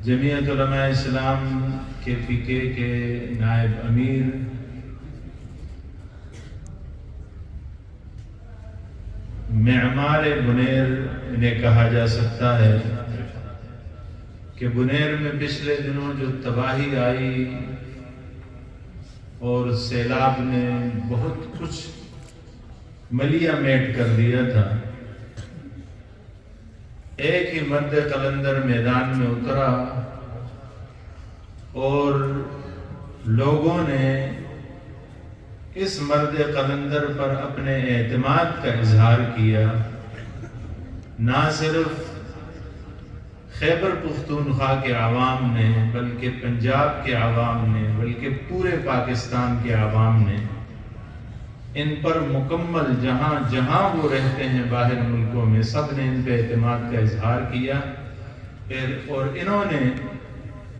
جمعیت علماء اسلام کے فقہ کے نائب امیر معمار بنیر انہیں کہا جا سکتا ہے کہ بنیر میں پچھلے دنوں جو تباہی آئی اور سیلاب نے بہت کچھ ملیا میٹ کر دیا تھا، ایک ہی مرد قلندر میدان میں اترا اور لوگوں نے اس مرد قلندر پر اپنے اعتماد کا اظہار کیا۔ نہ صرف خیبر پختونخوا کے عوام نے بلکہ پنجاب کے عوام نے بلکہ پورے پاکستان کے عوام نے ان پر مکمل جہاں جہاں وہ رہتے ہیں باہر ملکوں میں سب نے ان پہ اعتماد کا اظہار کیا اور انہوں نے